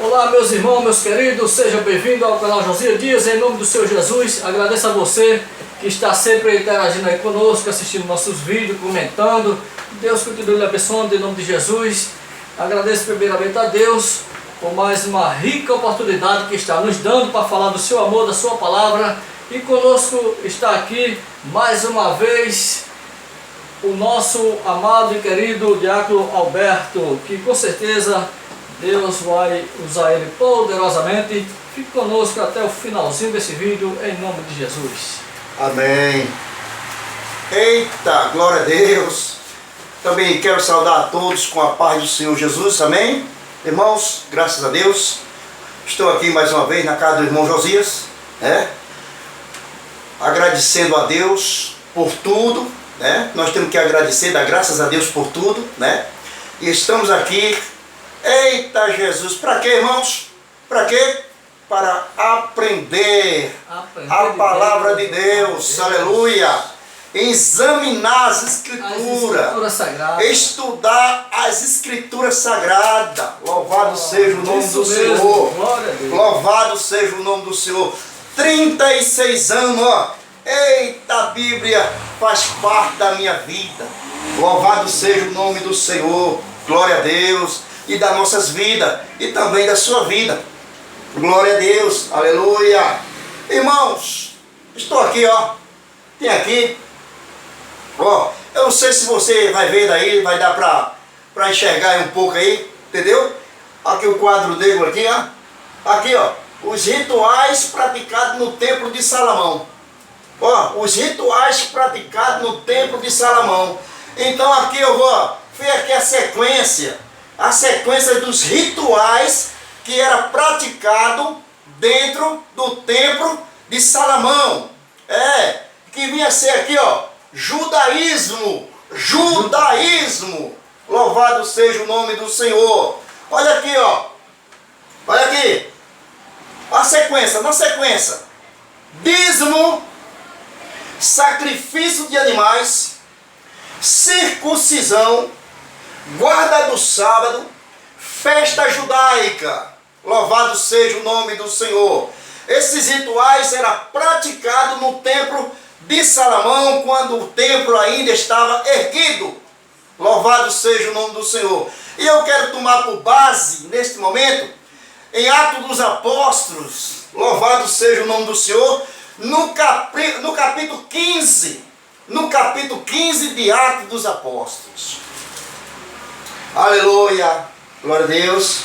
Olá meus irmãos, meus queridos, sejam bem-vindos ao canal Josias Dias, em nome do Senhor Jesus. Agradeço a você que está sempre interagindo aí conosco, assistindo nossos vídeos, comentando. Deus continue lhe abençoando em nome de Jesus. Agradeço primeiramente a Deus por mais uma rica oportunidade que está nos dando para falar do seu amor, da sua palavra. E conosco está aqui mais uma vez o nosso amado e querido Diácono Alberto, que com certeza Deus vai usar ele poderosamente. Fique conosco até o finalzinho desse vídeo, em nome de Jesus. Amém. Eita, glória a Deus. Também quero saudar a todos com a paz do Senhor Jesus, amém? Irmãos, graças a Deus, estou aqui mais uma vez na casa do irmão Josias, agradecendo a Deus por tudo, nós temos que agradecer, dar graças a Deus por tudo, e estamos aqui. Eita Jesus, para quê, irmãos? Para quê? Para aprender a palavra de Deus, aleluia, examinar as escrituras, estudar as escrituras sagradas. Louvado seja o nome do Senhor, louvado seja o nome do Senhor. 36 anos, ó. Eita, a Bíblia faz parte da minha vida. Louvado seja o nome do Senhor, glória a Deus. E das nossas vidas, e também da sua vida. Glória a Deus, aleluia. Irmãos, estou aqui, ó. Tem aqui, ó. Eu não sei se você vai ver daí, vai dar para enxergar aí um pouco aí, entendeu? Aqui o quadro negro aqui, ó. Aqui, ó. Os rituais praticados no templo de Salomão. Ó, os rituais praticados no templo de Salomão. Então aqui eu vou ver aqui a sequência dos rituais que era praticado dentro do templo de Salomão. Que vinha a ser aqui, ó, judaísmo. Louvado seja o nome do Senhor. Olha aqui, ó. Olha aqui. A sequência, na sequência. Dízimo, sacrifício de animais, circuncisão, guarda do sábado, festa judaica. Louvado seja o nome do Senhor. Esses rituais eram praticados no templo de Salomão, quando o templo ainda estava erguido. Louvado seja o nome do Senhor. E eu quero tomar por base, neste momento, em Atos dos Apóstolos, louvado seja o nome do Senhor, no capítulo 15, de Atos dos Apóstolos. Aleluia, glória a Deus.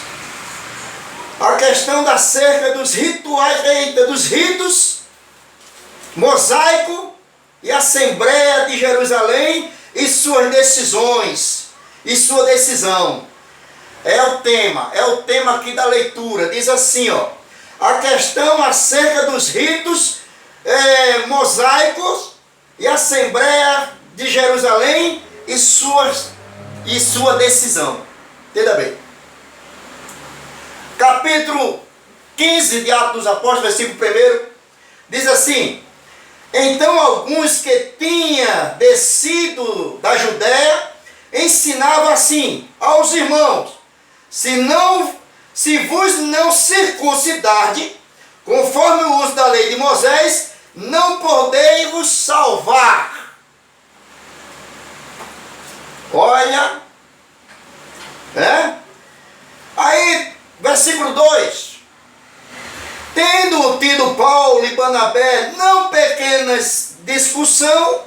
A questão da cerca dos rituais, dos ritos mosaico e Assembleia de Jerusalém e suas decisões, e sua decisão. É o tema aqui da leitura. Diz assim, ó. A questão acerca dos ritos mosaicos e Assembleia de Jerusalém e sua decisão. Entenda bem. Capítulo 15 de Atos dos Apóstolos, versículo 1, diz assim: então alguns que tinham descido da Judéia ensinavam assim aos irmãos: se vos não circuncidarde, conforme o uso da lei de Moisés, não podeis vos salvar. Olha, aí, versículo 2: tendo tido Paulo e Barnabé não pequenas discussão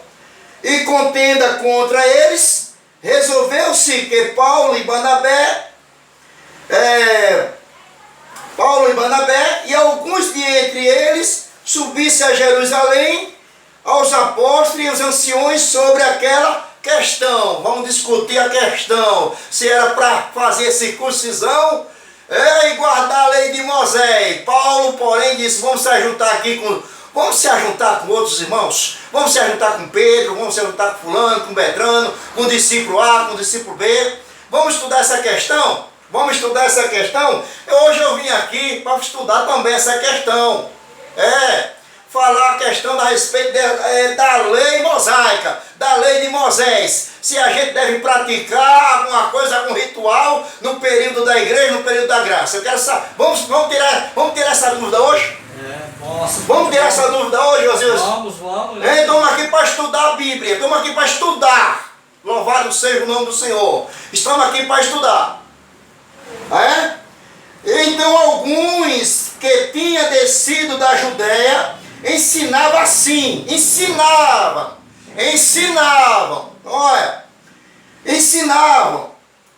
e contenda contra eles, resolveu-se que Paulo e Barnabé e alguns de entre eles subissem a Jerusalém aos apóstolos e aos anciões sobre aquela questão. Vamos discutir a questão, se era para fazer circuncisão e guardar a lei de Moisés. Paulo, porém, disse: vamos se ajuntar com outros irmãos, vamos se ajuntar com Pedro, vamos se ajuntar com fulano, com Betrano, com o discípulo A, com o discípulo B. Vamos estudar essa questão? Hoje eu vim aqui para estudar também essa questão. falar a questão a respeito da lei mosaica, da lei de Moisés. Se a gente deve praticar alguma coisa, algum ritual no período da igreja, no período da graça. Eu quero saber. Vamos tirar essa dúvida hoje? Vamos tirar essa dúvida hoje, Josias? Vamos. Estamos aqui para estudar a Bíblia. Estamos aqui para estudar. Louvado seja o nome do Senhor. Estamos aqui para estudar. Então alguns que tinham descido da Judéia ensinavam assim. Ensinavam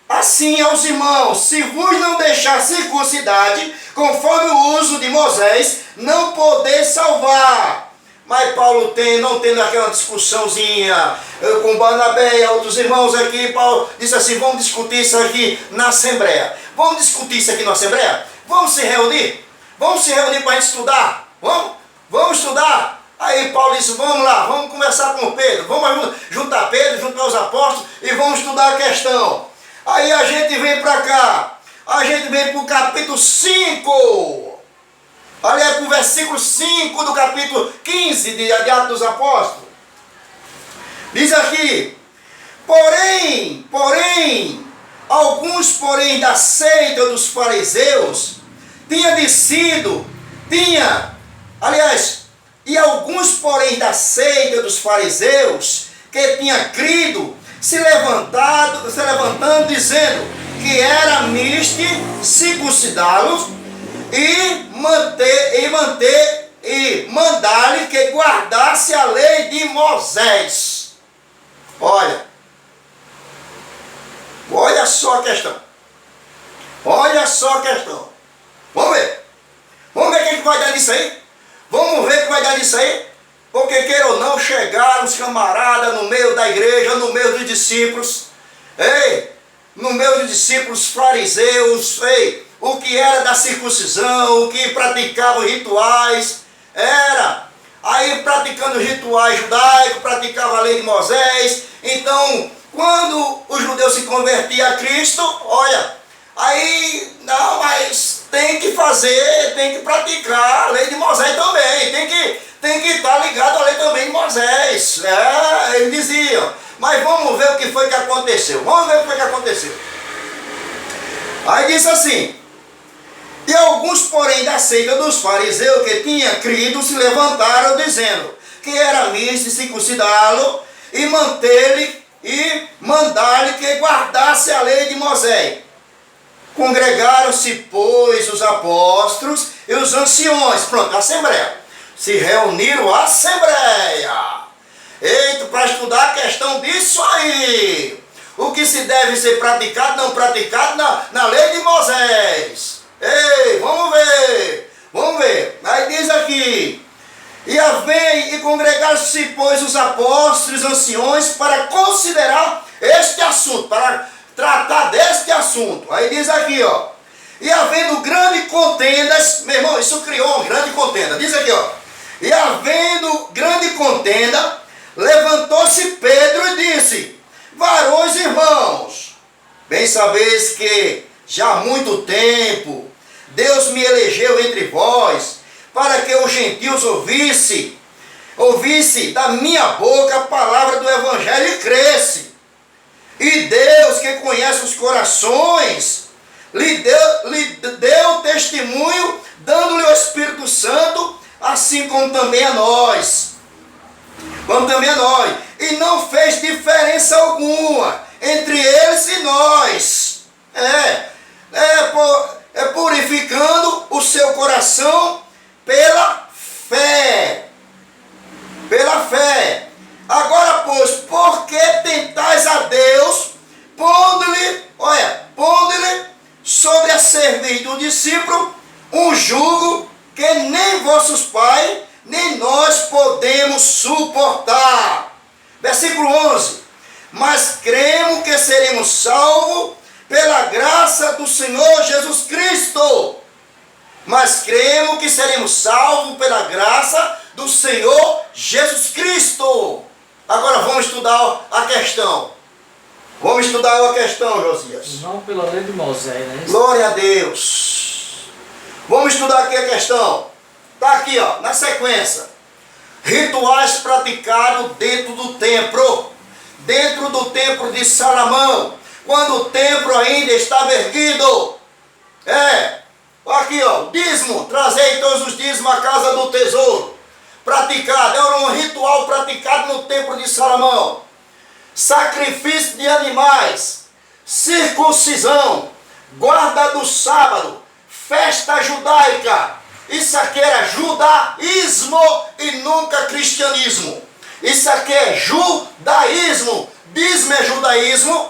assim aos irmãos: se vos não deixar circuncidade, conforme o uso de Moisés, não podeis salvar. Mas Paulo não tendo aquela discussãozinha com Barnabé e outros irmãos aqui, Paulo disse assim: vamos discutir isso aqui na Assembleia. Vamos discutir isso aqui na Assembleia? Vamos se reunir? Vamos se reunir para a gente estudar? Vamos estudar? Aí Paulo disse: vamos lá, vamos conversar com Pedro, vamos juntar Pedro, juntar os apóstolos e vamos estudar a questão. Aí a gente vem para cá, a gente vem para o capítulo 5. Olha para o versículo 5 do capítulo 15 de Atos dos Apóstolos. Diz aqui: porém, alguns da seita dos fariseus e alguns da seita dos fariseus que tinham crido, se levantando, dizendo que era misto circuncidá-los e mandar-lhe que guardasse a lei de Moisés. Olha só a questão. Vamos ver o que vai dar nisso aí. Porque queira ou não, chegaram os camaradas no meio da igreja, no meio dos discípulos. No meio dos discípulos fariseus, o que era da circuncisão, o que praticavam rituais, aí praticando rituais judaicos, praticava a lei de Moisés. Então, quando o judeu se convertia a Cristo, mas tem que praticar a lei de Moisés também, tem que estar ligado à lei também de Moisés. Eles diziam. Mas vamos ver o que foi que aconteceu. Aí diz assim: e alguns, porém, da seita dos fariseus que tinham crido, se levantaram, dizendo que era misto circuncidá-lo e mandar-lhe que guardasse a lei de Moisés. Congregaram-se, pois, os apóstolos e os anciões. Pronto, a Assembleia. Se reuniram a Assembleia. Para estudar a questão disso aí. O que se deve ser praticado, não praticado na lei de Moisés. Vamos ver. Aí diz aqui: e congregaram-se, pois, os apóstolos e os anciões para considerar este assunto, para tratar deste assunto. Aí diz aqui, e havendo grande contendas, meu irmão, isso criou uma grande contenda. Diz aqui, e havendo grande contenda, levantou-se Pedro e disse: varões irmãos, bem sabeis que já há muito tempo Deus me elegeu entre vós, para que os gentios ouvisse da minha boca a palavra do Evangelho e cresce. E Deus, que conhece os corações, lhe deu testemunho, dando-lhe o Espírito Santo, assim como também a nós. E não fez diferença alguma entre eles e nós. Purificando o seu coração pela fé. Agora, pois, por que tentais a Deus, pondo-lhe sobre a cerviz do discípulo um jugo que nem vossos pais, nem nós podemos suportar? Versículo 11. Mas cremos que seremos salvos pela graça do Senhor Jesus Cristo. Agora vamos estudar a questão. Josias. Não pela lei de Moisés, né? Glória a Deus. Vamos estudar aqui a questão. Está aqui, na sequência. rituais praticados dentro do templo de Salomão, quando o templo ainda estava erguido. Aqui ó, dízimo, trazei todos os dízimos à casa do tesouro, praticado, era um ritual praticado no templo de Salomão. Sacrifício de animais, circuncisão, guarda do sábado, festa judaica. Isso aqui era judaísmo e nunca cristianismo. Isso aqui é judaísmo. Dízimo é judaísmo.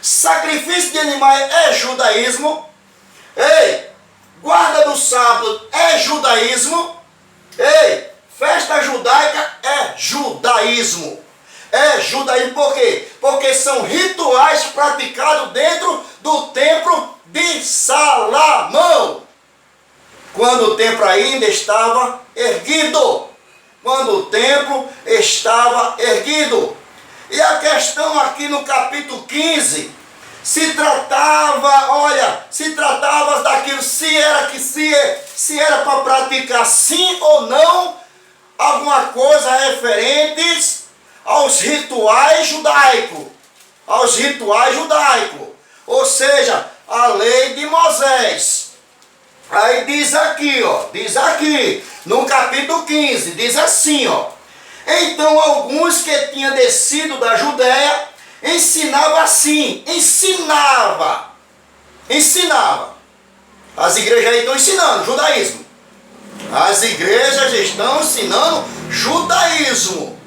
Sacrifício de animais é judaísmo. Guarda do sábado é judaísmo. Festa judaica é judaísmo. É judaísmo por quê? Porque são rituais praticados dentro do templo de Salomão, quando o templo ainda estava erguido. E a questão aqui no capítulo 15 se tratava daquilo, se era para praticar sim ou não alguma coisa referentes aos rituais judaicos. Ou seja, a lei de Moisés. Aí diz aqui, no capítulo 15, diz assim, então alguns que tinham descido da Judéia ensinava assim, ensinava. As igrejas aí estão ensinando judaísmo. As igrejas estão ensinando judaísmo.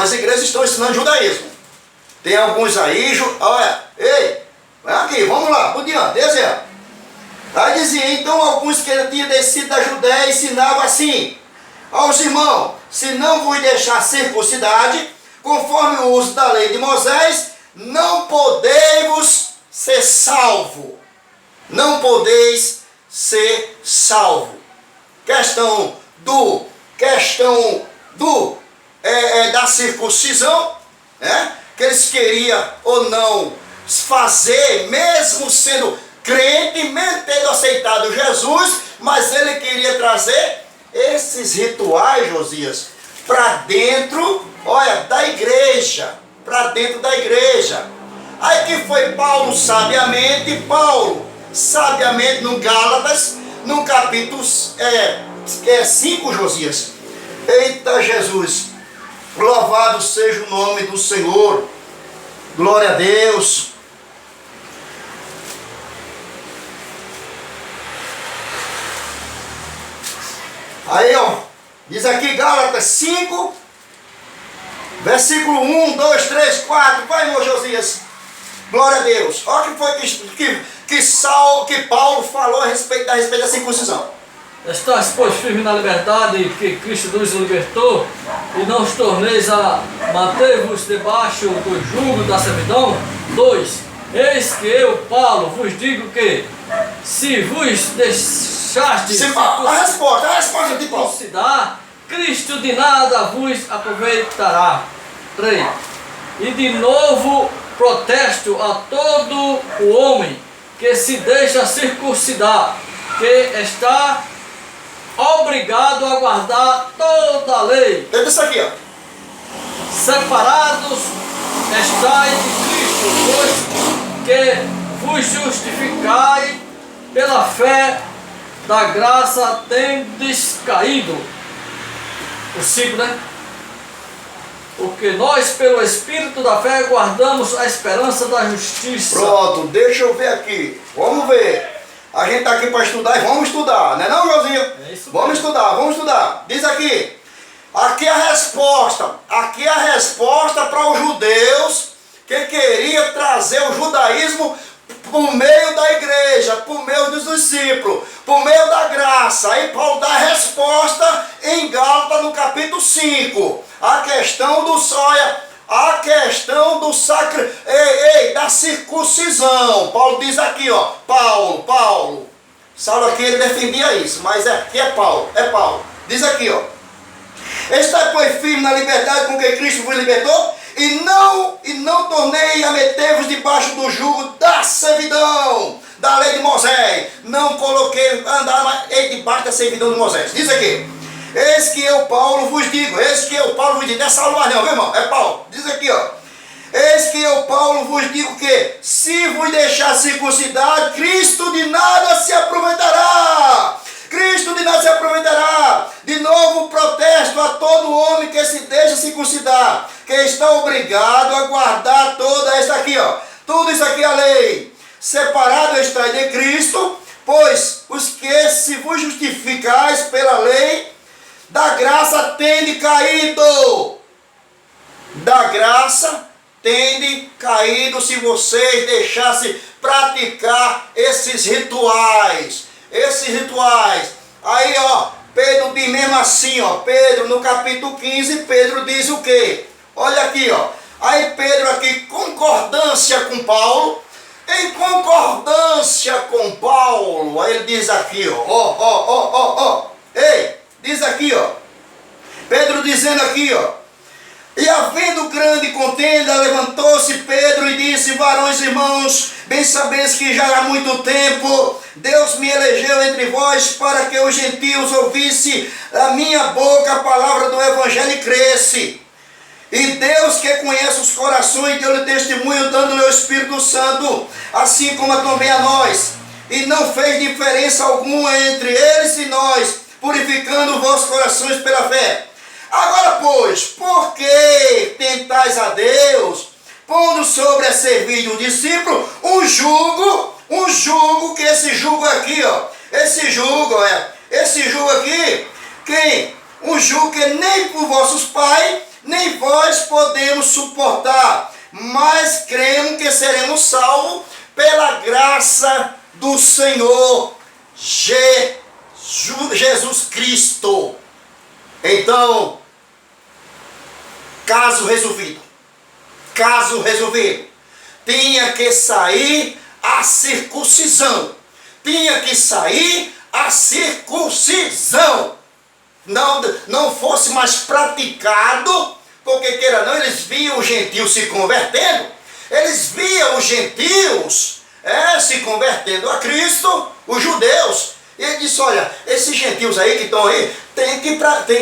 As igrejas estão ensinando judaísmo. Tem alguns aí, olha, vai aqui, vamos lá, por diante, desenho. Aí dizia, então alguns que tinham descido da Judéia ensinavam assim aos irmãos: se não vos deixar circuncidade, conforme o uso da lei de Moisés, não podeis ser salvo. Questão da circuncisão, que eles queriam ou não fazer, mesmo sendo crente, mesmo tendo aceitado Jesus, mas ele queria trazer esses rituais, Josias, para dentro, da igreja. Aí que foi Paulo sabiamente no Gálatas, no capítulo 5, Josias. Eita Jesus, louvado seja o nome do Senhor, glória a Deus. Aí diz aqui Gálatas 5, versículo 1, 2, 3, 4, vai irmão Josias, glória a Deus. Olha o que foi que Paulo falou a respeito da circuncisão. Estás, pois, firme na liberdade que Cristo nos libertou, e não os torneis a manter-vos debaixo do jugo da servidão. 2. Eis que eu, Paulo, vos digo que, se vos deixastes a resposta de Paulo, circuncidar, Cristo de nada vos aproveitará. 3. E de novo protesto a todo o homem que se deixa circuncidar, que está obrigado a guardar toda a lei. É isso aqui, Separados estáis de Cristo, pois que vos justificai pela fé da graça tendes caído. O 5, Porque nós, pelo Espírito da fé, guardamos a esperança da justiça. Pronto, deixa eu ver aqui. Vamos ver. A gente está aqui para estudar e vamos estudar, não é não, Josinho? É isso mesmo. Vamos estudar. Diz aqui. Aqui a resposta para os judeus que queriam trazer o judaísmo por meio da igreja, por meio dos discípulos, por meio da graça. Aí Paulo dá a resposta em Gálatas no capítulo 5. A questão da circuncisão. Paulo diz aqui, Paulo. Saulo aqui ele defendia isso, mas aqui é Paulo. Diz aqui, está, pois, firme na liberdade com que Cristo vos libertou, e não tornei a meter-vos debaixo do jugo da servidão, da lei de Moisés. Não coloquei andar debaixo da servidão de Moisés. Diz aqui. Eis que eu, Paulo, vos digo. Eis que eu, Paulo, vos digo. Não é Saulo mais não, meu irmão? É Paulo. Diz aqui, ó. Eis que eu, Paulo, vos digo que, se vos deixar circuncidar, Cristo de nada se aproveitará. Cristo de nada se aproveitará. De novo protesto a todo homem que se deixa circuncidar, que está obrigado a guardar toda esta aqui, ó. Tudo isso aqui é a lei. Separado estáis de Cristo, pois os que se vos justificais pela lei, da graça tende caído. Da graça tende caído se vocês deixassem praticar esses rituais. Esses rituais. Aí, ó, Pedro diz mesmo assim, ó. Pedro, no capítulo 15, Pedro diz o quê? Olha aqui, ó. Aí Pedro aqui, concordância com Paulo. Em concordância com Paulo, aí ele diz aqui, ó. Ei, diz aqui, ó. Pedro dizendo aqui, ó. E havendo grande contenda, levantou-se Pedro e disse: varões irmãos, bem sabeis que já há muito tempo Deus me elegeu entre vós para que os gentios ouvissem a minha boca a palavra do evangelho e cresce. E Deus, que conhece os corações, deu-lhe testemunho, dando-lhe o Espírito Santo, assim como também a nós. E não fez diferença alguma entre eles e nós, purificando os vossos corações pela fé. Agora, pois, por que tentais a Deus, pondo sobre a serviço do discípulo um jugo, que esse jugo aqui, ó, esse jugo aqui, um jugo que nem por vossos pais, nem vós podemos suportar, mas cremos que seremos salvos pela graça do Senhor Jesus Cristo. Então, caso resolvido, tinha que sair a circuncisão, não fosse mais praticado, porque queira não, eles viam os gentios se convertendo, se convertendo a Cristo, os judeus. E ele disse: olha, esses gentios aí que estão aí, tem que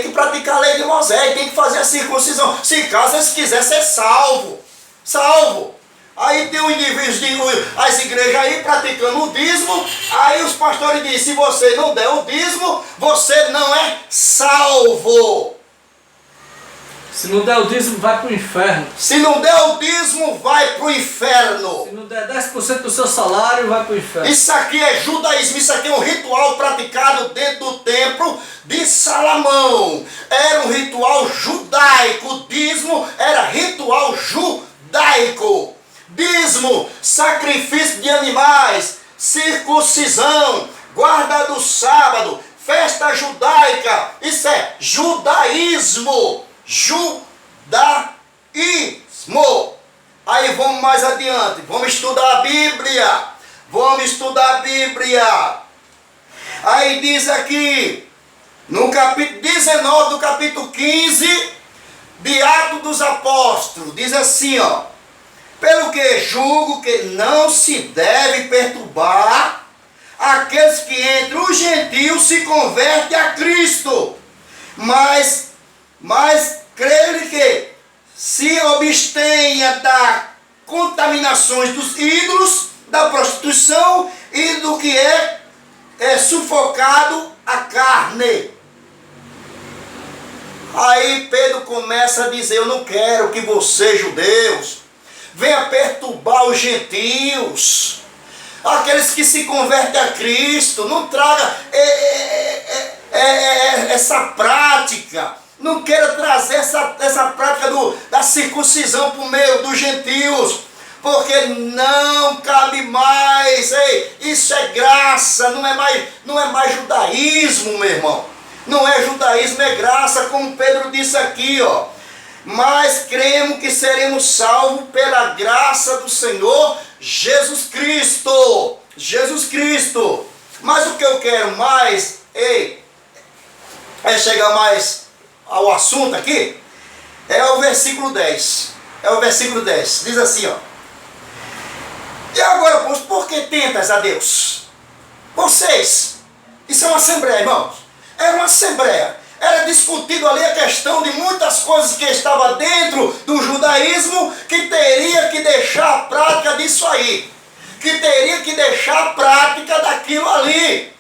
praticar a lei de Moisés, tem que fazer a circuncisão, se caso eles quiserem ser salvo. Aí tem o indivíduo, as igrejas aí praticando o dízimo, aí os pastores dizem: se você não der o dízimo, você não é salvo. Se não der o dízimo, vai para o inferno. Se não der o dízimo, vai para o inferno. Se não der 10% do seu salário, vai para o inferno. Isso aqui é judaísmo, isso aqui é um ritual praticado dentro do templo de Salomão. Era um ritual judaico, o dízimo era ritual judaico. Dízimo, sacrifício de animais, circuncisão, guarda do sábado, festa judaica, isso é judaísmo. Aí vamos mais adiante, vamos estudar a Bíblia. Aí diz aqui, no capítulo 19 do capítulo 15 de Atos dos Apóstolos, diz assim, ó: pelo que julgo que não se deve perturbar aqueles que entre os gentios se convertem a Cristo, mas creio que se abstenha das contaminações dos ídolos, da prostituição e do que é sufocado a carne. Aí Pedro começa a dizer: eu não quero que vocês, judeus, venham perturbar os gentios, aqueles que se convertem a Cristo. Não traga essa prática. Não quero trazer essa prática da circuncisão para o meio dos gentios, porque não cabe mais. Ei, isso é graça, não é mais judaísmo, meu irmão. Não é judaísmo, é graça, como Pedro disse aqui, ó. Mas cremos que seremos salvos pela graça do Senhor Jesus Cristo. Mas o que eu quero mais, é chegar mais ao assunto aqui, é o versículo 10. Diz assim, ó: e agora, pois, por que tentas a Deus? Vocês, isso é uma assembleia, irmãos. Era uma assembleia. era discutido ali a questão de muitas coisas que estava dentro do judaísmo, que teria que deixar a prática disso aí, que teria que deixar a prática daquilo ali.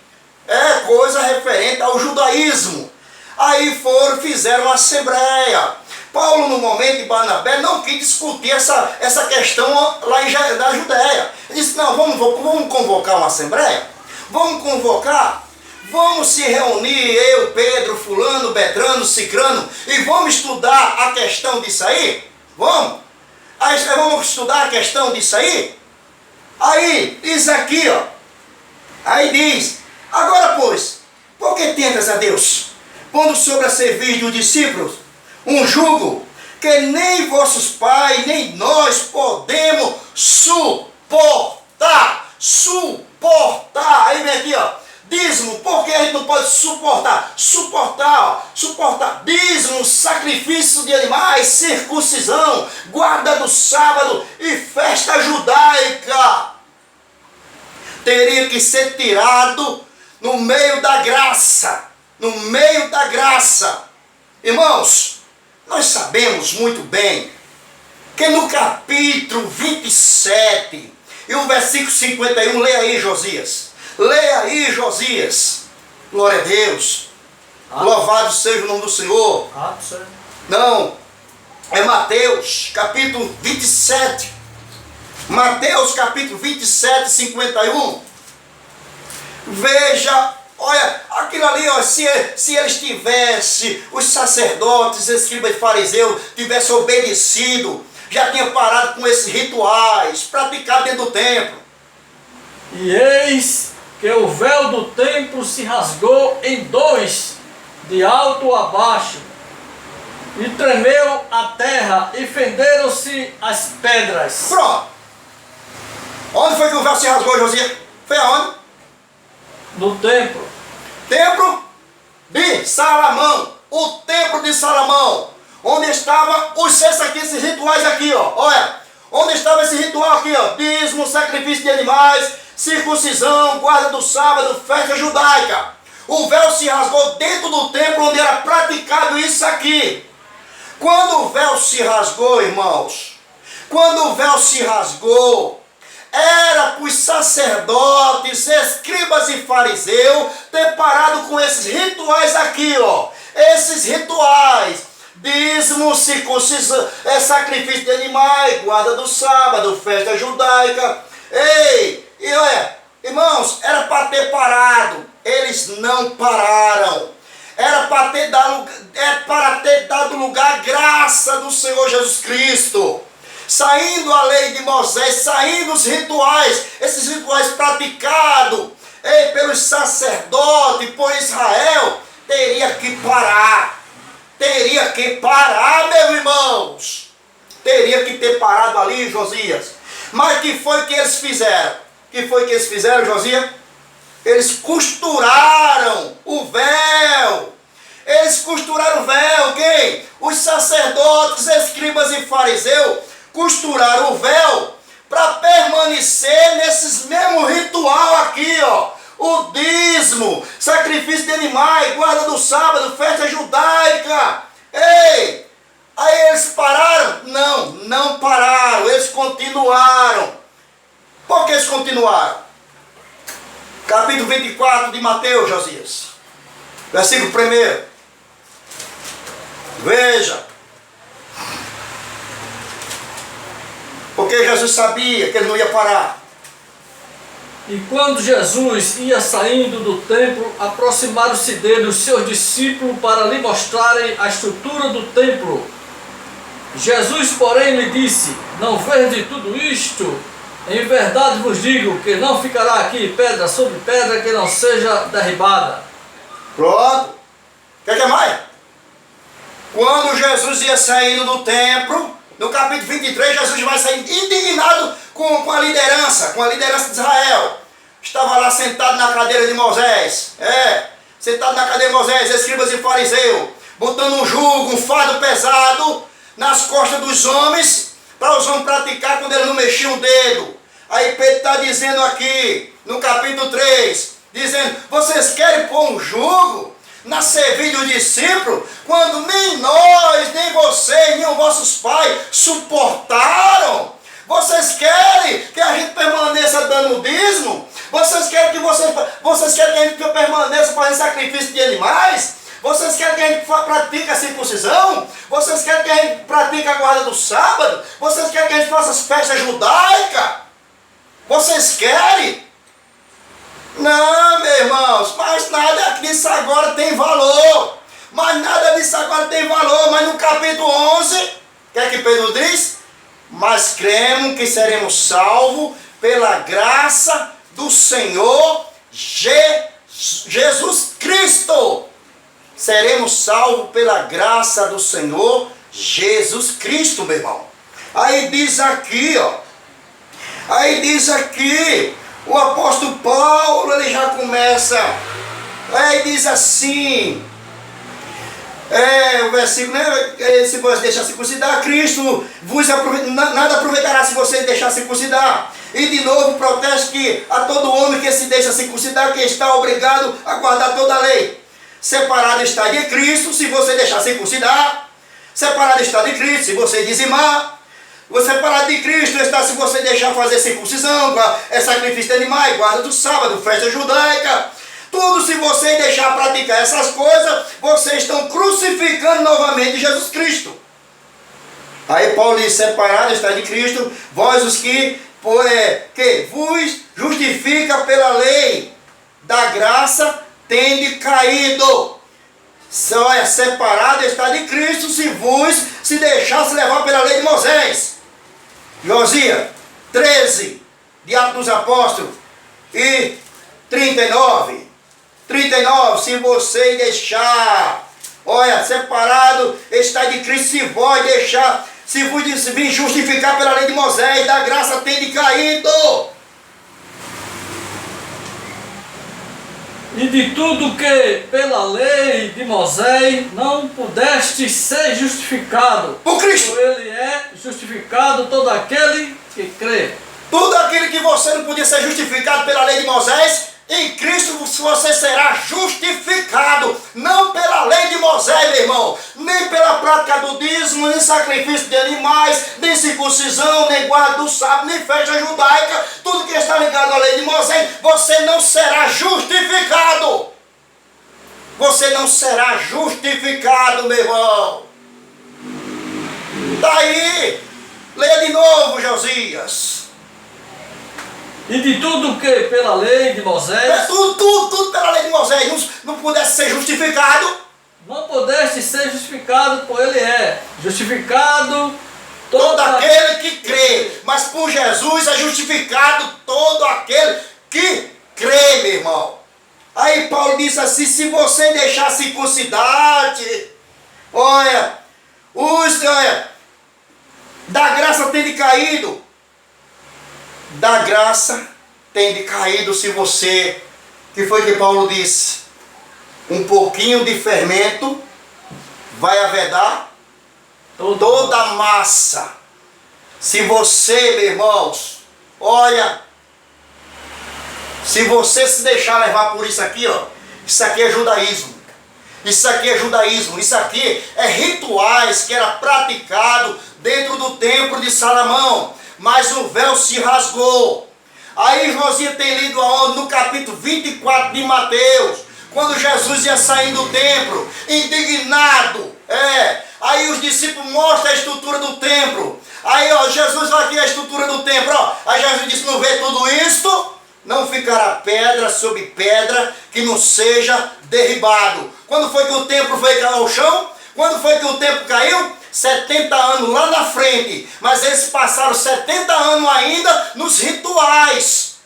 É coisa referente ao judaísmo. Aí fizeram uma assembleia. Paulo, no momento de Barnabé, não quis discutir essa questão lá na Judéia. Ele disse, não, vamos convocar uma assembleia? Vamos convocar? Vamos se reunir, eu, Pedro, fulano, Beltrano, Cicrano, e vamos estudar a questão disso aí? Vamos? Aí vamos estudar a questão disso aí? Aí, diz aqui, ó. Aí diz, agora pois, por que tentas a Deus, pondo sobre a cerviz dos discípulos um jugo que nem vossos pais, nem nós podemos suportar? Suportar. Aí vem aqui, ó. Dízimo, por que a gente não pode suportar? Suportar. Dízimo, sacrifício de animais, circuncisão, guarda do sábado e festa judaica. Teria que ser tirado no meio da graça. No meio da graça. Irmãos, nós sabemos muito bem que no capítulo 27 e o versículo 51, leia aí, Josias. Leia aí, Josias. Glória a Deus. Louvado seja o nome do Senhor. Não, é Mateus, capítulo 27. Mateus, capítulo 27, 51. Veja, olha, aquilo ali, ó, se eles tivessem, os sacerdotes, escribas e fariseus, tivessem obedecido, já tinha parado com esses rituais praticados dentro do templo. E eis que o véu do templo se rasgou em dois, de alto a baixo, e tremeu a terra, e fenderam-se as pedras. Pronto. Onde foi que o véu se rasgou, Josias? Foi aonde? No templo. Templo de Salomão. O templo de Salomão. Onde estavam esses rituais aqui, ó. Olha. Onde estava esse ritual aqui, ó? Dízimo, sacrifício de animais, circuncisão, guarda do sábado, festa judaica. O véu se rasgou dentro do templo onde era praticado isso aqui. Quando o véu se rasgou, irmãos, quando o véu se rasgou, era para os sacerdotes, escribas e fariseus ter parado com esses rituais aqui, ó. Esses rituais, dízimo, circuncisão, sacrifício de animais, guarda do sábado, festa judaica. Ei, e olha, irmãos, era para ter parado. Eles não pararam. Era para ter dado lugar à graça do Senhor Jesus Cristo. Saindo a lei de Moisés, saindo os rituais, esses rituais praticados pelos sacerdotes, por Israel, teria que parar. Teria que parar, meus irmãos. Teria que ter parado ali, Josias. Mas que foi que eles fizeram? Que foi que eles fizeram, Josias? Eles costuraram o véu. Eles costuraram o véu, quem? Os sacerdotes, escribas e fariseus costuraram o véu para permanecer nesses mesmos ritual aqui, ó. O dízimo, sacrifício de animais, guarda do sábado, festa judaica. Ei! Aí eles pararam? Não, não pararam. Eles continuaram. Por que eles continuaram? Capítulo 24 de Mateus, Josias. Versículo 1. Veja. Porque Jesus sabia que ele não ia parar. E quando Jesus ia saindo do templo, aproximaram-se dele os seus discípulos para lhe mostrarem a estrutura do templo. Jesus, porém, lhe disse: não vede tudo isto? Em verdade vos digo que não ficará aqui pedra sobre pedra que não seja derribada. Pronto. Quer que mais? Quando Jesus ia saindo do templo, no capítulo 23, Jesus vai sair indignado com a liderança de Israel. Estava lá sentado na cadeira de Moisés. Sentado na cadeira de Moisés, escribas e fariseus, botando um jugo, um fardo pesado nas costas dos homens, para os homens praticar quando eles não mexiam o dedo. Aí Pedro está dizendo aqui, no capítulo 3, dizendo: vocês querem pôr um jugo na servir dos discípulos, quando nem nós, nem vocês, nem os vossos pais suportaram? Vocês querem que a gente permaneça dando dízimo? Vocês querem que a gente permaneça fazendo sacrifício de animais? Vocês querem que a gente pratique a circuncisão? Vocês querem que a gente pratique a guarda do sábado? Vocês querem que a gente faça as festas judaicas? Vocês querem? Não, meus irmãos, mas nada disso agora tem valor. Mas nada disso agora tem valor. Mas no capítulo 11, o que é que Pedro diz? Mas cremos que seremos salvos pela graça do Senhor Jesus Cristo. Seremos salvos pela graça do Senhor Jesus Cristo, meu irmão. Aí diz aqui, ó. Aí diz aqui, o apóstolo Paulo, ele já começa. Aí diz assim. O versículo, né? Se você deixar circuncidar, Cristo nada aproveitará se você deixar circuncidar. E de novo protesta que a todo homem que se deixa circuncidar, que está obrigado a guardar toda a lei. Separado está de Cristo se você deixar circuncidar. Separado está de Cristo se você dizimar. Separado de Cristo está se você deixar fazer circuncisão, sacrifício de animais, guarda do sábado, festa judaica. Tudo, se você deixar praticar essas coisas, vocês estão crucificando novamente Jesus Cristo. Aí Paulo diz: separado está de Cristo, vós os que vos justifica pela lei da graça tende caído. Olha, separado está de Cristo se deixasse levar pela lei de Moisés. Josias 13, de Atos dos Apóstolos, e 39, se você deixar, olha, separado está de Cristo, se vós deixar, se vos justificar pela lei de Moisés, da graça tende caído. E de tudo que pela lei de Moisés não pudeste ser justificado, por Cristo, por ele é justificado todo aquele que crê. Tudo aquilo que você não podia ser justificado pela lei de Moisés, em Cristo você será justificado. Não pela lei de Moisés, meu irmão, nem pela prática do dízimo, nem sacrifício de animais, nem circuncisão, nem guarda do sábado, nem festa judaica. Tudo que está ligado à lei de Moisés, você não será justificado. Você não será justificado, meu irmão. Daí, leia de novo, Josias. E de tudo que pela lei de Moisés, tudo pela lei de Moisés não pudesse ser justificado, não pudeste ser justificado, por ele é justificado todo aquele que crê. Mas por Jesus é justificado todo aquele que crê, meu irmão. Aí Paulo diz assim: se você deixar circuncidar-te, olha, da graça tem caído. Da graça tem caído se você, que foi que Paulo disse, um pouquinho de fermento vai avedar toda a massa. Se você, meus irmãos, olha, se você se deixar levar por isso aqui, ó, isso aqui é judaísmo. Isso aqui é judaísmo, isso aqui é rituais que era praticado dentro do templo de Salomão. Mas o véu se rasgou. Aí Josias tem lido aonde? No capítulo 24 de Mateus, quando Jesus ia saindo do templo, indignado. Aí os discípulos mostram a estrutura do templo. Aí Jesus vai aqui a estrutura do templo. Aí Jesus disse: não vê tudo isto? Não ficará pedra sobre pedra que não seja derribado. Quando foi que o templo foi cair ao chão? Quando foi que o templo caiu? 70 anos lá na frente, mas eles passaram 70 anos ainda nos rituais,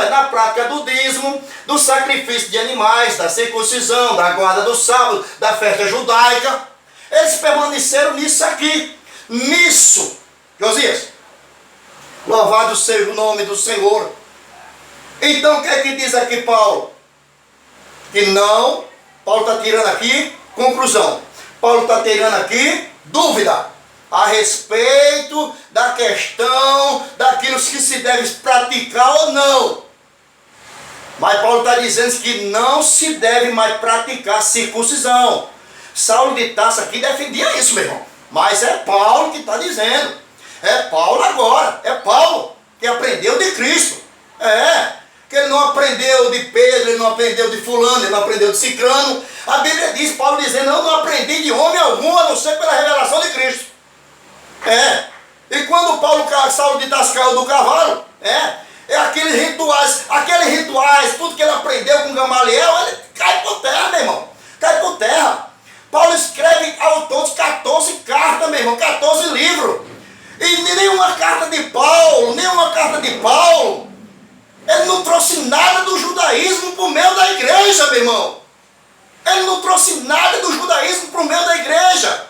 na prática do dízimo, do sacrifício de animais, da circuncisão, da guarda do sábado, da festa judaica. Eles permaneceram nisso aqui, nisso. Josias, louvado seja o nome do Senhor. Então o que é que diz aqui Paulo? Que não, Paulo está tirando aqui conclusão. Paulo está tirando aqui dúvida a respeito da questão daquilo que se deve praticar ou não. Mas Paulo está dizendo que não se deve mais praticar circuncisão. Saulo de Tarso aqui defendia isso, meu irmão. Mas é Paulo que está dizendo. É Paulo agora. É Paulo que aprendeu de Cristo. Que ele não aprendeu de Pedro, ele não aprendeu de fulano, ele não aprendeu de cicrano. A Bíblia diz, Paulo dizendo, eu não aprendi de homem algum, a não ser pela revelação de Cristo. E quando Saulo de Tarso caiu do cavalo, aqueles rituais, tudo que ele aprendeu com Gamaliel, ele cai por terra, meu irmão. Cai por terra. Paulo escreve ao todo 14 cartas, meu irmão, 14 livros. E nenhuma carta de Paulo, ele não trouxe nada do judaísmo para o meio da igreja, meu irmão. Ele não trouxe nada do judaísmo para o meio da igreja.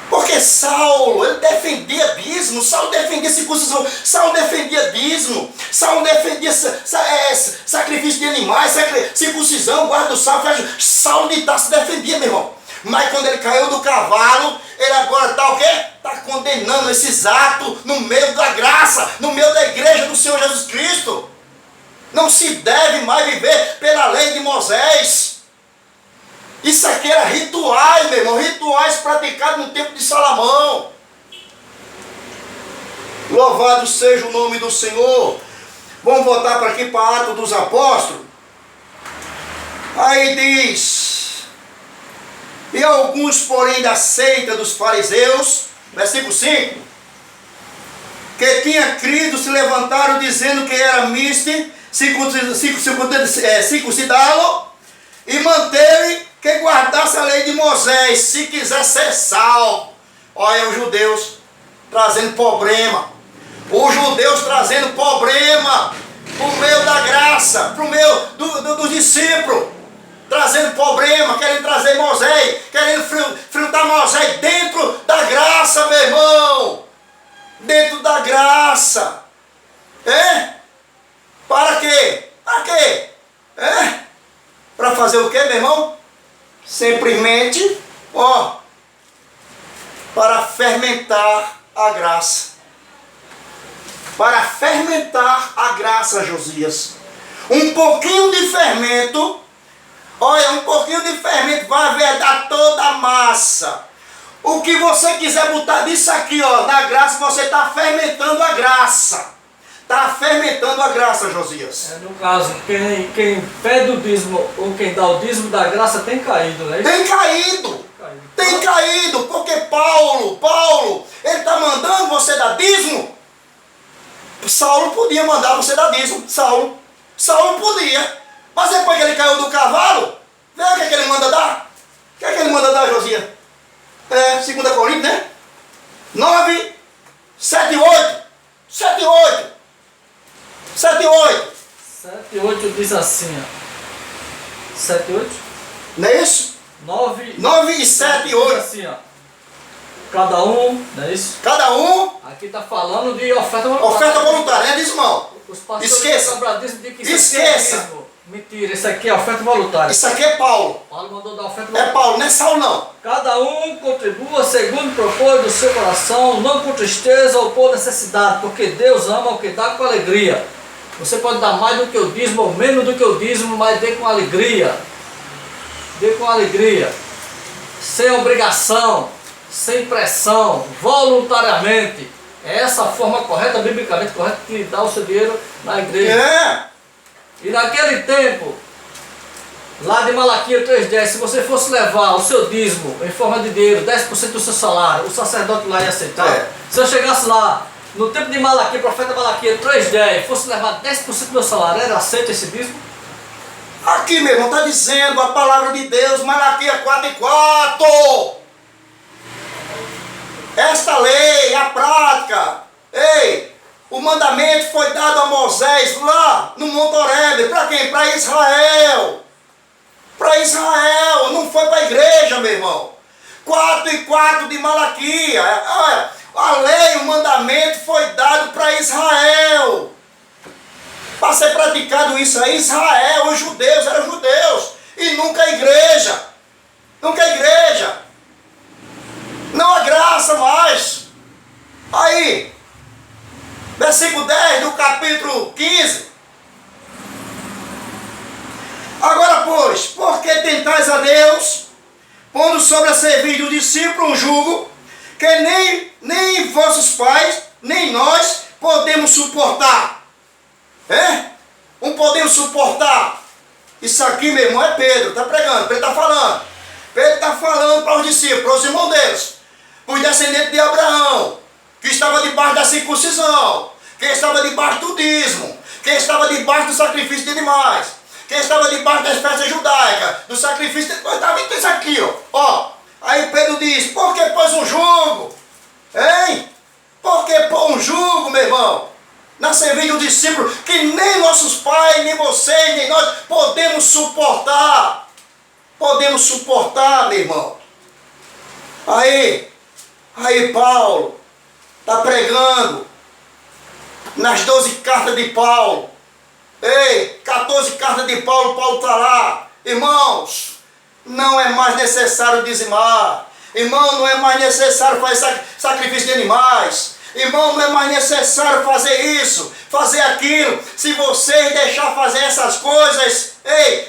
Porque Saulo, ele defendia dízimo, Saulo defendia circuncisão, Saulo defendia dízimo, Saulo defendia sacrifício de animais, circuncisão, guarda do sábado. Saulo de Tarso defendia, meu irmão. Mas quando ele caiu do cavalo, ele agora está o quê? Está condenando esses atos no meio da graça, no meio da igreja do Senhor Jesus Cristo. Não se deve mais viver pela lei de Moisés. Isso aqui era rituais, meu irmão, rituais praticados no tempo de Salomão. Louvado seja o nome do Senhor. Vamos voltar para aqui para Atos dos Apóstolos. Aí diz: e alguns, porém, da seita dos fariseus, versículo 5, que tinha crido, se levantaram dizendo que era miste, circuncidá-lo e manter que guardasse a lei de Moisés, se quiser ser salvo. Olha os judeus trazendo problema. Os judeus trazendo problema para o meio da graça, para o meio dos discípulos. Trazendo problema, querendo trazer Moisés, querendo fritar Moisés dentro da graça, meu irmão. Dentro da graça. Para quê? Para quê? Para fazer o quê, meu irmão? Simplesmente, para fermentar a graça. Para fermentar a graça, Josias. Um pouquinho de fermento, um pouquinho de fermento vai vedar toda a massa. O que você quiser botar disso aqui, na graça, você está fermentando a graça. Está fermentando a graça, Josias. No caso, quem pede o dízimo ou quem dá o dízimo da graça tem caído, né? Tem caído, porque Paulo, ele está mandando você dar dízimo. Saulo podia mandar você dar dízimo, Saulo podia. Mas depois que ele caiu do cavalo, vê o que ele manda dar? O que ele manda dar, Josias? 2 Coríntios, né? 9, 7 e 8. 7 e 8. 7 e 8. 7 e 8 diz assim, 7 e 8? Não é isso? 9 e 7 e 8. Diz assim, cada um, não é isso? Cada um. Aqui está falando de oferta voluntária. Oferta voluntária, é dízimo, irmão. Os pastores Esqueça. Esqueça. Mentira, isso aqui é oferta voluntária. Isso aqui é Paulo. Paulo mandou dar oferta voluntária. É Paulo, não é Saulo não. Cada um contribua segundo propõe do seu coração, não com tristeza ou por necessidade, porque Deus ama o que dá com alegria. Você pode dar mais do que o dízimo ou menos do que o dízimo, mas dê com alegria. Dê com alegria. Sem obrigação, sem pressão, voluntariamente. É essa a forma correta, biblicamente correta, de dar o seu dinheiro na igreja. E naquele tempo, lá de Malaquias 3,10, se você fosse levar o seu dízimo em forma de dinheiro, 10% do seu salário, o sacerdote lá ia aceitar. Se eu chegasse lá, no tempo de Malaquias, profeta Malaquias 3,10, fosse levar 10% do meu salário, era aceito esse dízimo? Aqui, meu irmão, está dizendo a palavra de Deus, Malaquias 4:4. Esta lei, a prática, o mandamento foi dado a Moisés lá no Monte Horebe. Para quem? Para Israel. Para Israel, não foi para a igreja, meu irmão. 4:4 de Malaquias. A lei, o mandamento foi dado para Israel. Para ser praticado isso aí, Israel, os judeus eram judeus. E nunca a igreja. Nunca a igreja. Não há graça mais. Aí, versículo 10 do capítulo 15. pois, por que tentais a Deus, pondo sobre a cerviz do discípulo um jugo, que nem vossos pais, nem nós podemos suportar? Não podemos suportar. Isso aqui, meu irmão, é Pedro, está pregando, Pedro está falando. Pedro está falando para os discípulos, para os irmãos deles, para os descendentes de Abraão, que estava debaixo da circuncisão, que estava debaixo do dízimo, que estava debaixo do sacrifício de animais, que estava debaixo das festas judaicas, do sacrifício de... Estava em tudo isso aqui, ó. Aí Pedro diz, por que pôs um jugo? Hein? Por que pôr um jugo, meu irmão? Na cerviz do discípulo, que nem nossos pais, nem vocês, nem nós podemos suportar. Podemos suportar, meu irmão. Aí Paulo está pregando nas 12 cartas de Paulo. 14 cartas de Paulo, Paulo está lá. Irmãos, não é mais necessário dizimar. Irmão, não é mais necessário fazer sacrifício de animais. Irmão, não é mais necessário fazer isso, fazer aquilo. Se vocês deixar fazer essas coisas,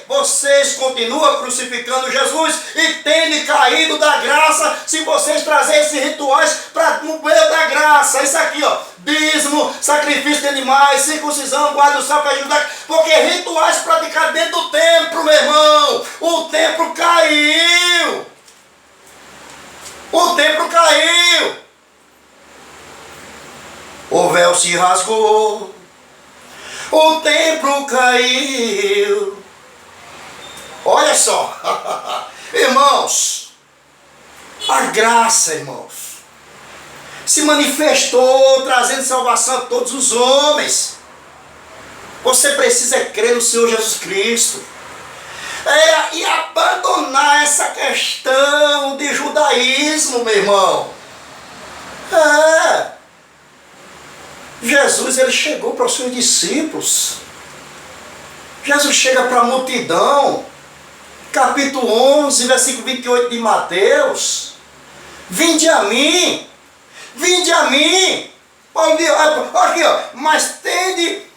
vocês continuam crucificando Jesus e tendo caído da graça. Se vocês trazerem esses rituais para no meio da graça, isso aqui, ó, dízimo, sacrifício de animais, circuncisão, guarda do sábado, judaico, porque rituais praticados dentro do templo, meu irmão, o templo caiu. O templo caiu. O véu se rasgou, o templo caiu. Olha só, irmãos, a graça, irmãos, se manifestou trazendo salvação a todos os homens. Você precisa crer no Senhor Jesus Cristo. E abandonar essa questão de judaísmo, meu irmão. Jesus, ele chegou para os seus discípulos. Jesus chega para a multidão. Capítulo 11, versículo 28 de Mateus. Vinde a mim. Vinde a mim. Aqui, ó.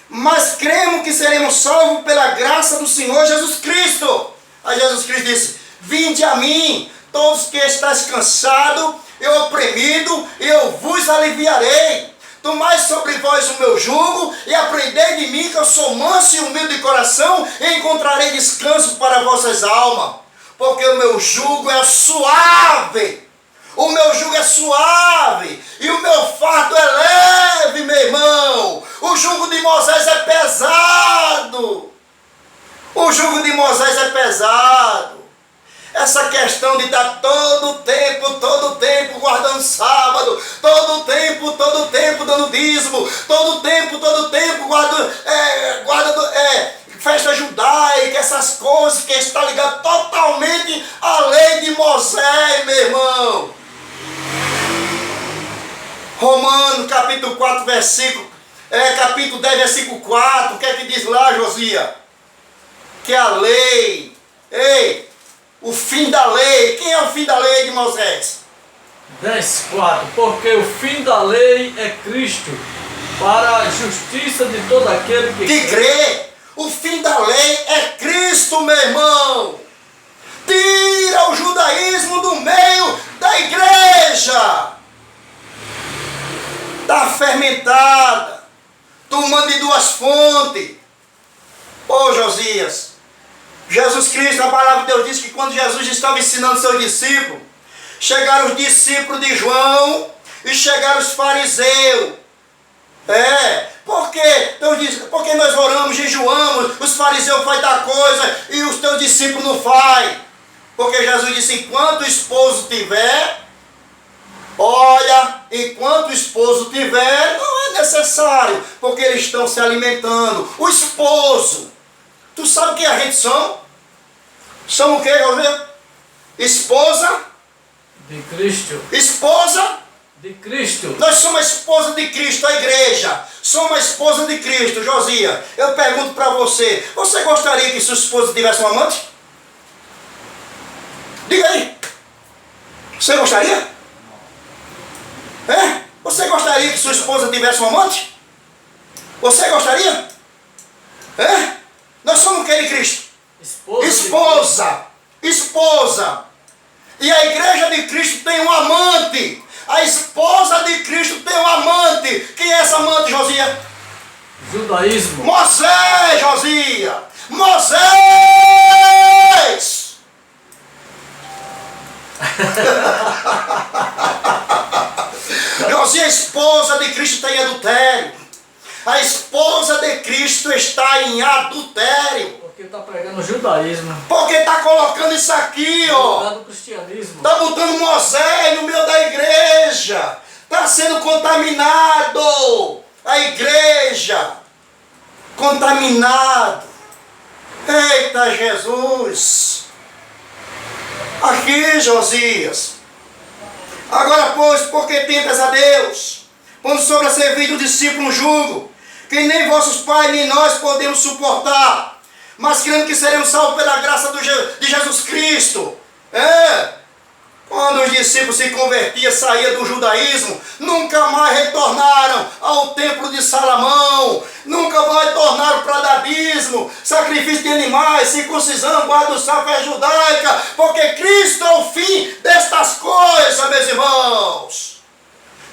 Mas cremos que seremos salvos pela graça do Senhor Jesus Cristo. Aí Jesus Cristo disse, vinde a mim, todos que estáis cansados e oprimidos, eu vos aliviarei. Tomai sobre vós o meu jugo e aprendei de mim, que eu sou manso e humilde de coração, e encontrarei descanso para vossas almas. Porque o meu jugo é suave. O meu jugo é suave e o meu fardo é leve, meu irmão. O jugo de Moisés é pesado. O jugo de Moisés é pesado. Essa questão de estar todo o tempo guardando sábado, todo o tempo dando dízimo, todo o tempo guardando festa judaica, essas coisas que está ligado totalmente à lei de Moisés, meu irmão. Romanos capítulo 4, capítulo 10, versículo 4, o que é que diz lá, Josias? Que a lei, o fim da lei. Quem é o fim da lei de Moisés? 10:4. Porque o fim da lei é Cristo, para a justiça de todo aquele que crê. O fim da lei é Cristo, meu irmão. Tira o judaísmo do meio da igreja. Está fermentada, tomando de duas fontes. Josias, Jesus Cristo, a palavra de Deus diz que quando Jesus estava ensinando seus discípulos, chegaram os discípulos de João e chegaram os fariseus. Porque nós oramos, jejuamos, os fariseus fazem tal coisa e os teus discípulos não fazem. Porque Jesus disse, enquanto o esposo tiver, enquanto o esposo tiver, não é necessário, porque eles estão se alimentando. O esposo, tu sabe o que a gente são? Somos o que, José? Esposa de Cristo. Esposa de Cristo. Nós somos a esposa de Cristo, a igreja. Somos a esposa de Cristo, Josias. Eu pergunto para você, você gostaria que sua esposa tivesse um amante? Diga aí. Você gostaria? Você gostaria que sua esposa tivesse um amante? Você gostaria? Nós somos o que de Cristo? Esposa. E a igreja de Cristo tem um amante. A esposa de Cristo tem um amante. Quem é essa amante, Josias? Judaísmo. Moisés, Josias. Moisés! Josias, a esposa de Cristo tem adultério. A esposa de Cristo está em adultério. Porque está pregando o judaísmo. Porque está colocando isso aqui, ó. Está no cristianismo. Está botando Moisés no meio da igreja. Está sendo contaminado. A igreja. Contaminado. Eita Jesus. Aqui, Josias. Agora, pois, porque tentas a Deus, pondo sobre a serviço do discípulo um jugo, que nem vossos pais nem nós podemos suportar, mas crendo que seremos salvos pela graça de Jesus Cristo. Quando os discípulos se convertiam, saíam do judaísmo, nunca mais retornaram ao templo de Salomão, nunca mais retornaram para dadismo, sacrifício de animais, circuncisão, guarda do sábado, fé judaica, porque Cristo é o fim destas coisas, meus irmãos.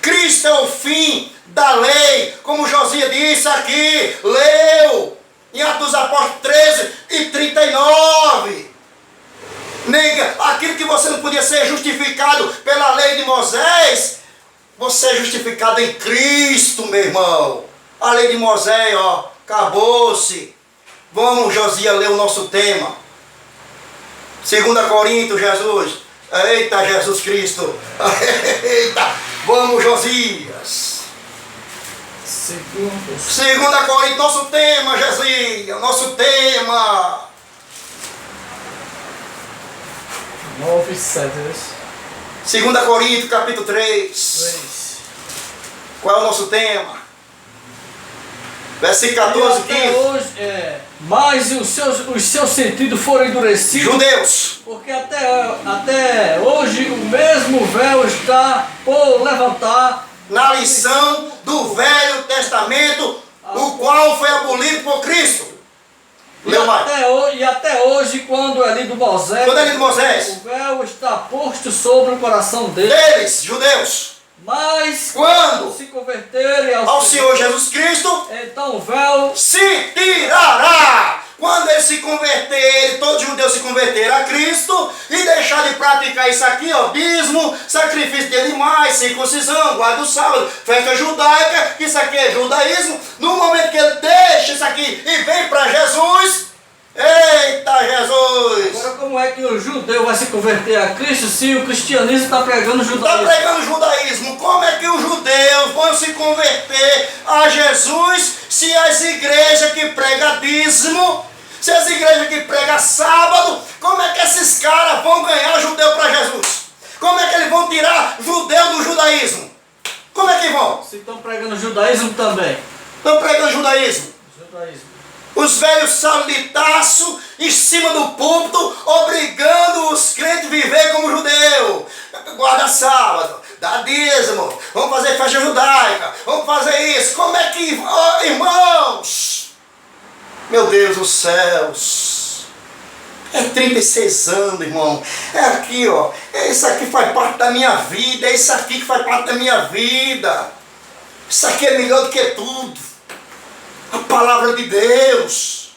Cristo é o fim da lei, como Josias disse aqui, leu em Atos dos Apóstolos 13:39. Aquilo que você não podia ser justificado pela lei de Moisés, você é justificado em Cristo, meu irmão. A lei de Moisés, ó, acabou-se. Vamos, Josias, ler o nosso tema. 2 Coríntios, Jesus. Eita, Jesus Cristo. Eita. Vamos, Josias. 2 Coríntios, nosso tema, Josias. Nosso tema. 9:7. 2 Coríntios, capítulo 3. Qual é o nosso tema? Versículo 14, 15. Hoje, mas os seus sentidos foram endurecidos. Judeus. Porque até hoje o mesmo véu está por levantar. Na lição do Velho Testamento, o qual foi abolido por Cristo. E até hoje, quando é lido Moisés, o véu está posto sobre o coração deles, judeus. Mas quando se converterem ao Senhor Jesus Cristo, então o véu se tirará. Quando eles se converterem, todos os judeus se converterem a Cristo e deixar de praticar isso aqui, ó, dízimo, sacrifício de animais, circuncisão, guarda do sábado, festa judaica, que isso aqui é judaísmo, no momento que ele deixa isso aqui e vem para Jesus, eita Jesus! Agora, como é que o judeu vai se converter a Cristo se o cristianismo está pregando judaísmo? Está pregando judaísmo. Como é que os judeus vão se converter a Jesus se as igrejas que pregam dízimo, se as igrejas que pregam sábado, como é que esses caras vão ganhar judeu para Jesus? Como é que eles vão tirar judeu do judaísmo? Como é que vão? Se estão pregando judaísmo também. Estão pregando judaísmo. Os velhos salos de Tarso em cima do púlpito, obrigando os crentes a viver como judeu. Guarda sábado, dá dízimo, vamos fazer festa judaica, vamos fazer isso. Como é que, oh, irmãos? Meu Deus dos céus. É 36 anos, irmão. É aqui, ó. Isso aqui faz parte da minha vida. É isso aqui que faz parte da minha vida. Isso aqui é melhor do que tudo. A palavra de Deus.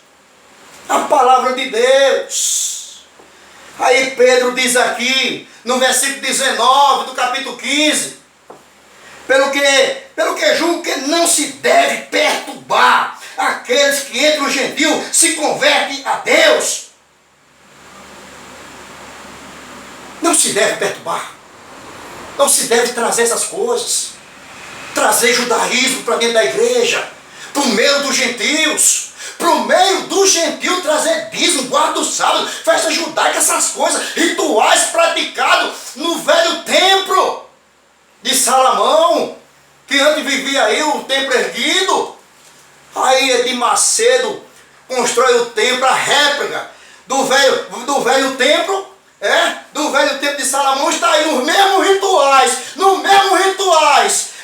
A palavra de Deus. Aí Pedro diz aqui, no versículo 19 do capítulo 15, pelo que julgo que não se deve perturbar aqueles que entre os gentios se convertem a Deus. Não se deve perturbar. Não se deve trazer essas coisas. Trazer judaísmo para dentro da igreja. Para o meio dos gentios. Para o meio dos gentios trazer dízimo, guarda do sábado, festa judaica, essas coisas, rituais praticados no velho templo de Salomão, que antes vivia aí o templo erguido. Aí Edir Macedo constrói o templo, a réplica do velho templo, do velho templo de Salomão, está aí nos mesmos rituais,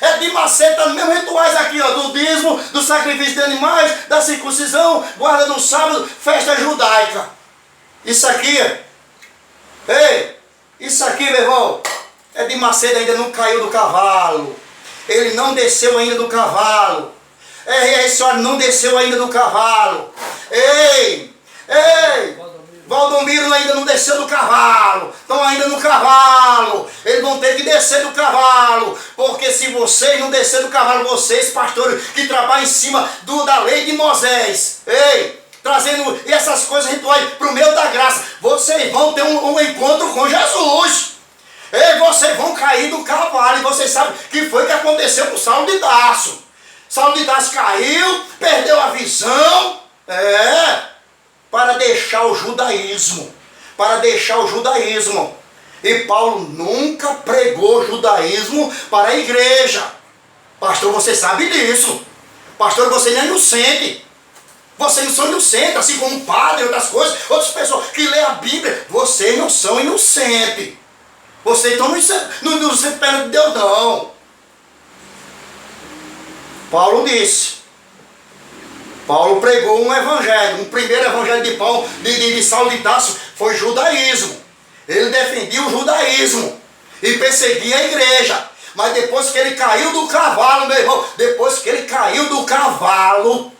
Edir Macedo está nos mesmos rituais aqui, ó, do dízimo, do sacrifício de animais, da circuncisão, guarda do sábado, festa judaica. Isso aqui, ei, isso aqui, meu irmão, é de Macedo, ainda não caiu do cavalo. Ele não desceu ainda do cavalo. Esse senhor não desceu ainda do cavalo. Ei, Valdomiro ainda não desceu do cavalo. Estão ainda no cavalo. Eles vão ter que descer do cavalo. Porque se vocês não descerem do cavalo, vocês, pastores, que trabalham em cima da lei de Moisés, trazendo essas coisas rituais para o meio da graça, vocês vão ter um encontro com Jesus. Vocês vão cair do cavalo. E vocês sabem o que foi que aconteceu com Saulo de Tarso. Saulo de Tarso caiu, perdeu a visão, para deixar o judaísmo. Para deixar o judaísmo. E Paulo nunca pregou judaísmo para a igreja. Pastor, você sabe disso. Pastor, você não é inocente. Vocês não são inocentes, assim como o padre e outras coisas, outras pessoas que lêem a Bíblia. Vocês não são inocentes. Vocês estão no perto de Deus, não. Paulo disse. Paulo pregou um evangelho. O primeiro evangelho de Paulo, de Saulo de Tarso, foi judaísmo. Ele defendia o judaísmo e perseguia a igreja. Mas depois que ele caiu do cavalo, meu irmão, depois que ele caiu do cavalo,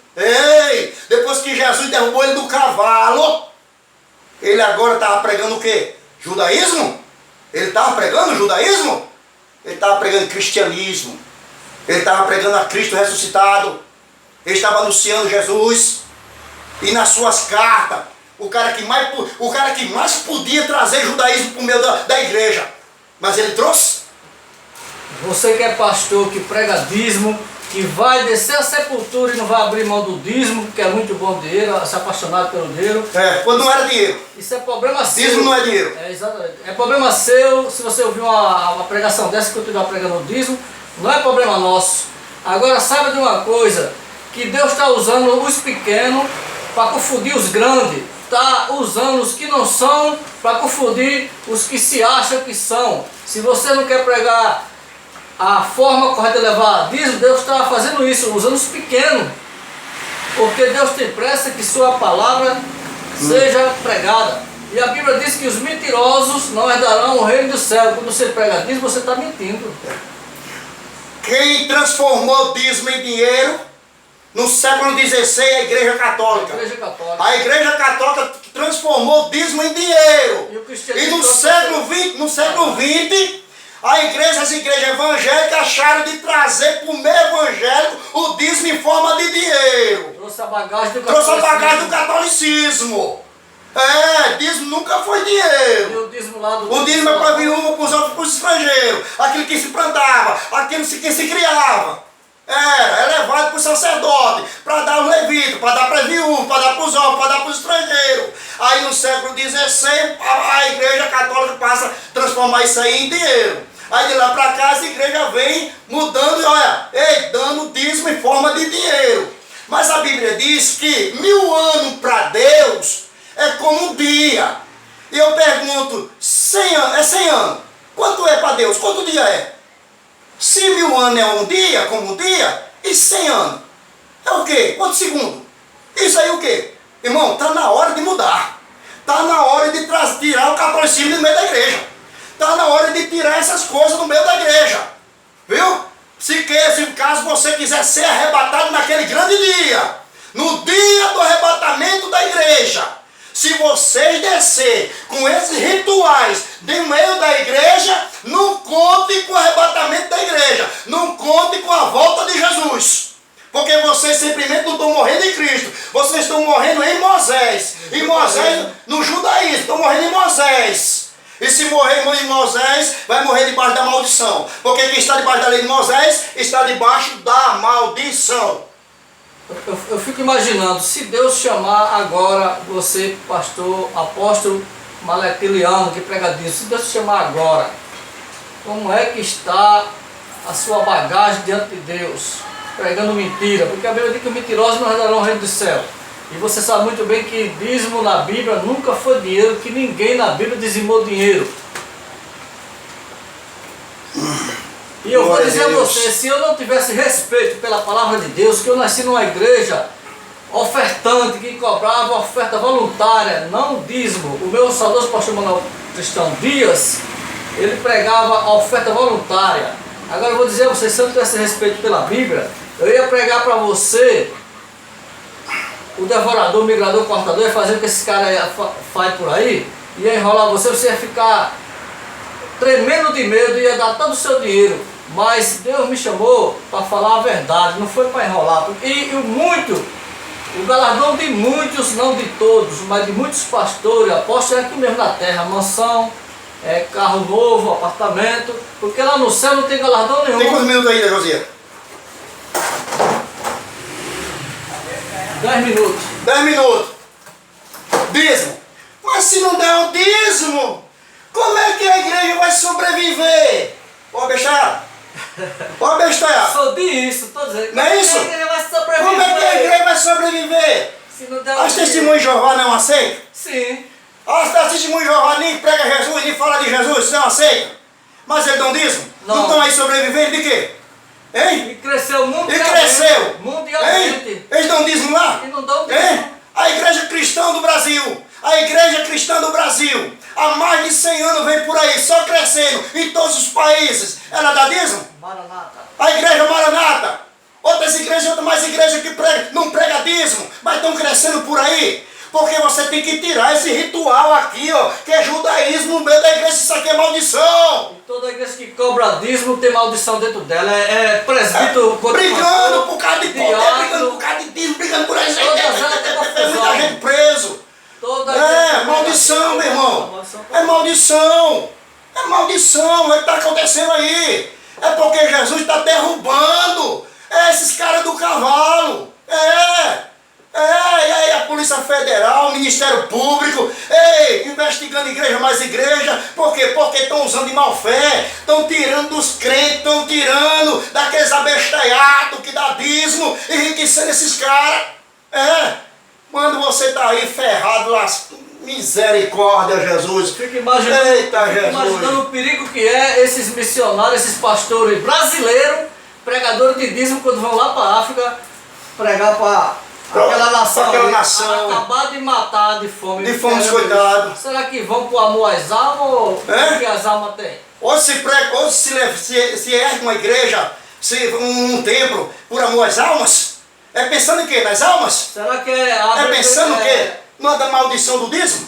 depois que Jesus derrubou ele do cavalo, ele agora estava pregando o quê? Judaísmo? Ele estava pregando judaísmo? Ele estava pregando cristianismo. Ele estava pregando a Cristo ressuscitado. Ele estava anunciando Jesus. E nas suas cartas, o cara que mais podia trazer judaísmo para o meio da igreja. Mas ele trouxe. Você que é pastor, que prega dízimo, que vai descer a sepultura e não vai abrir mão do dízimo, que é muito bom dinheiro, se apaixonado pelo dinheiro. Quando não era dinheiro. Isso é problema seu. Dízimo não é dinheiro. Exatamente. É problema seu. Se você ouvir uma pregação dessa que eu estiver pregando o dízimo, não é problema nosso. Agora saiba de uma coisa, que Deus está usando os pequenos para confundir os grandes. Está usando os que não são para confundir os que se acham que são. Se você não quer pregar a forma correta de levar dízimo, Deus está fazendo isso, usando os pequenos. Porque Deus tem pressa que sua palavra seja pregada. E a Bíblia diz que os mentirosos não herdarão o reino do céu. Quando você prega dízimo, você está mentindo. Quem transformou dízimo em dinheiro no século XVI é a Igreja Católica. A Igreja Católica transformou dízimo em dinheiro. E no século XX, as igrejas evangélicas acharam de trazer para o meio evangélico o dízimo em forma de dinheiro. Trouxe a bagagem do catolicismo. Dízimo nunca foi dinheiro. E o dízimo lá do... O dízimo é para viúva, para os estrangeiros. Aquilo que se plantava, aquilo que se criava. É levado para o sacerdote, para dar aos levitas, para dar para as viúvas, para dar para os órfãos, para dar para os estrangeiros. Aí no século XVI, a Igreja Católica passa a transformar isso aí em dinheiro. Aí de lá para cá a igreja vem mudando, dando dízimo em forma de dinheiro. Mas a Bíblia diz que 1000 anos para Deus é como um dia. E eu pergunto, 100 anos, é 100 anos. Quanto é para Deus? Quanto dia é? Se 1000 anos é um dia, como um dia, e 100 anos é o quê? Quantos segundos? Isso aí é o quê? Irmão, está na hora de mudar. Está na hora de tirar o catolicismo do meio da igreja. Está na hora de tirar essas coisas do meio da igreja. Viu? Se caso você quiser ser arrebatado naquele grande dia, no dia do arrebatamento da igreja, se vocês descer com esses rituais de meio da igreja, não conte com o arrebatamento da igreja, não conte com a volta de Jesus. Porque vocês simplesmente não estão morrendo em Cristo, vocês estão morrendo em Moisés. E Moisés, no judaísmo, estão morrendo em Moisés. E se morrer em Moisés, vai morrer debaixo da maldição. Porque quem está debaixo da lei de Moisés, está debaixo da maldição. Eu fico imaginando, se Deus chamar agora você, pastor, apóstolo Maletiliano, que prega disso, se Deus chamar agora, como é que está a sua bagagem diante de Deus? Pregando mentira, porque a Bíblia diz que os mentirosos não herdarão o reino do céu. E você sabe muito bem que dízimo na Bíblia nunca foi dinheiro, que ninguém na Bíblia dizimou dinheiro. E eu vou dizer a você, se eu não tivesse respeito pela palavra de Deus, que eu nasci numa igreja ofertante que cobrava oferta voluntária, não dízimo. O meu saudoso pastor Manuel Cristão Dias, ele pregava a oferta voluntária. Agora eu vou dizer a vocês, se eu não tivesse respeito pela Bíblia, eu ia pregar para você o devorador, o migrador, o cortador, ia fazer o que esse cara faz por aí, ia enrolar você ia ficar tremendo de medo, ia dar todo o seu dinheiro. Mas Deus me chamou para falar a verdade, não foi para enrolar. O galardão de muitos, não de todos, mas de muitos pastores, apóstolos, é aqui mesmo na terra, mansão, carro novo, apartamento, porque lá no céu não tem galardão nenhum. Tem quantos minutos ainda, Josia? 10 minutos. 10 minutos. Dízimo. Mas se não der o dízimo, como é que a igreja vai sobreviver? Ó, besta. Ó, besta. Só disso, estou dizendo. Não é isso? Como é que a igreja vai sobreviver? Como é que a igreja vai sobreviver? Se não der As testemunhas de Jeová não aceitam? Sim. As testemunhas de Jeová nem prega Jesus, nem fala de Jesus, não aceitam. Mas eles dão dízimo? Não estão aí sobrevivendo de quê? Hein? E cresceu mundialmente. E cresceu. Mundialmente. Hein? Eles dão dízimo lá? E não dão Hein? dízimo. A igreja cristã do Brasil. A igreja cristã do Brasil. Há mais de 100 anos vem por aí, só crescendo em todos os países. Ela dá dízimo? Maranata. A igreja Maranata. Outras igrejas, mais igrejas que não prega dízimo, mas estão crescendo por aí. Porque você tem que tirar esse ritual aqui, ó, que é judaísmo no meio da igreja, isso aqui é maldição. E toda igreja que cobra dízimo tem maldição dentro dela. É presbítero brigando por causa de poder, diácono, brigando por causa de dízimo, brigando por aí. Todas Muita gente preso. Maldição, meu irmão. É maldição. É maldição, é o que está acontecendo aí. É porque Jesus está derrubando esses caras do cavalo. E aí a Polícia Federal, o Ministério Público, investigando igreja mais igreja. Por quê? Porque estão usando de má fé, estão tirando dos crentes, estão tirando daqueles abestalhados que dá dízimo, enriquecendo esses caras. Quando você está aí ferrado lá, misericórdia, Jesus. Fica imaginando, imaginando o perigo que é esses missionários, esses pastores brasileiros, pregadores de dízimo, quando vão lá para a África, pregar para aquela nação, acabar de matar de fome. De fome, coitado. Será que vão por amor às almas ou o que as almas têm? Ou se ergue uma igreja, um templo, por amor às almas? É pensando em quê? Nas almas? Será que é pensando o quê? Não é da maldição do dízimo?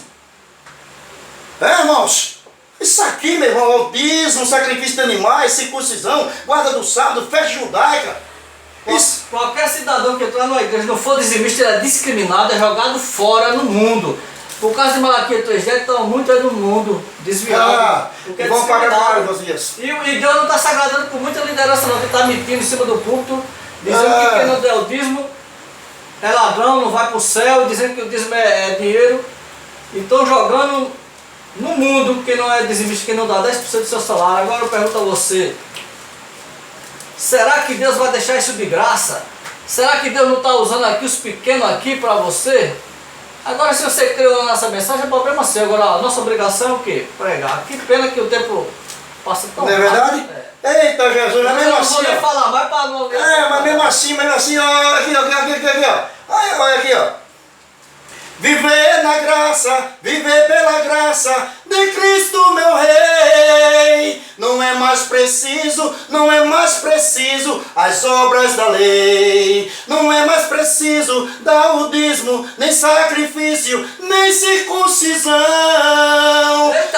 Irmãos? Isso aqui, meu irmão, é o dízimo, sacrifício de animais, circuncisão, guarda do sábado, festa judaica. Qualquer cidadão que entrar numa igreja não for dizimista, ele é discriminado, é jogado fora no mundo. Por causa de Malaquias 3:10, estão muito no mundo desviados. Vão pagar caro, Josias. E Deus não está se agradando por muita liderança não, que está mentindo em cima do púlpito, dizendo que quem não der o dízimo é ladrão, não vai para o céu, dizendo que o dízimo é dinheiro. E estão jogando no mundo quem não é dizimista, quem não dá 10% do seu salário. Agora eu pergunto a você, será que Deus vai deixar isso de graça? Será que Deus não está usando aqui os pequenos aqui para você? Agora, se você creu nessa mensagem, é problema seu. Agora, a nossa obrigação é o quê? Pregar. Que pena que o tempo passa tão rápido. Não é verdade? Eita, Jesus, não é mesmo assim, ó. Eu não vou nem falar mais para não... mas mesmo assim, ó, aqui, ó. Olha aqui, ó. Viver na graça, viver pela graça de Cristo, meu Rei. Não é mais preciso as obras da lei. Não é mais preciso dar o dízimo, nem sacrifício, nem circuncisão.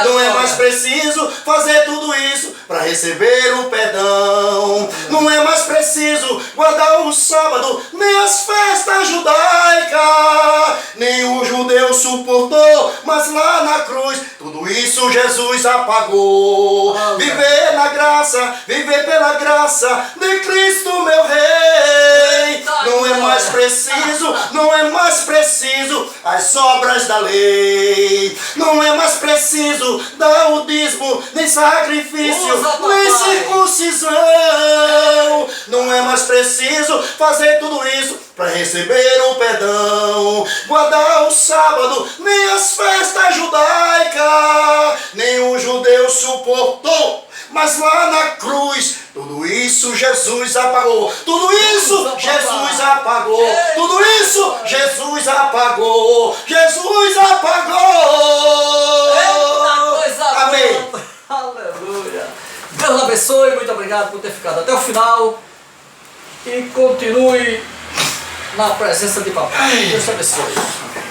Não é mais preciso fazer tudo isso para receber o perdão. Não é mais preciso guardar o sábado, nem as festas judaicas, nem o judeu suportou, mas lá na cruz tudo isso Jesus apagou. Viver na graça, viver pela graça de Cristo, meu Rei. Não é mais preciso as obras da lei. Não é mais preciso dar o dízimo, nem sacrifício, nem circuncisão. Não é mais preciso fazer tudo isso para receber o perdão. Guardar o sábado, nem as festas judaicas, nem o judeu suportou, mas lá na cruz, tudo isso Jesus apagou. Tudo isso Jesus apagou. Tudo isso Jesus apagou. Jesus apagou. Eita coisa Amém. boa. Aleluia. Deus abençoe, muito obrigado por ter ficado até o final. E continue na presença de papai. Deus te abençoe.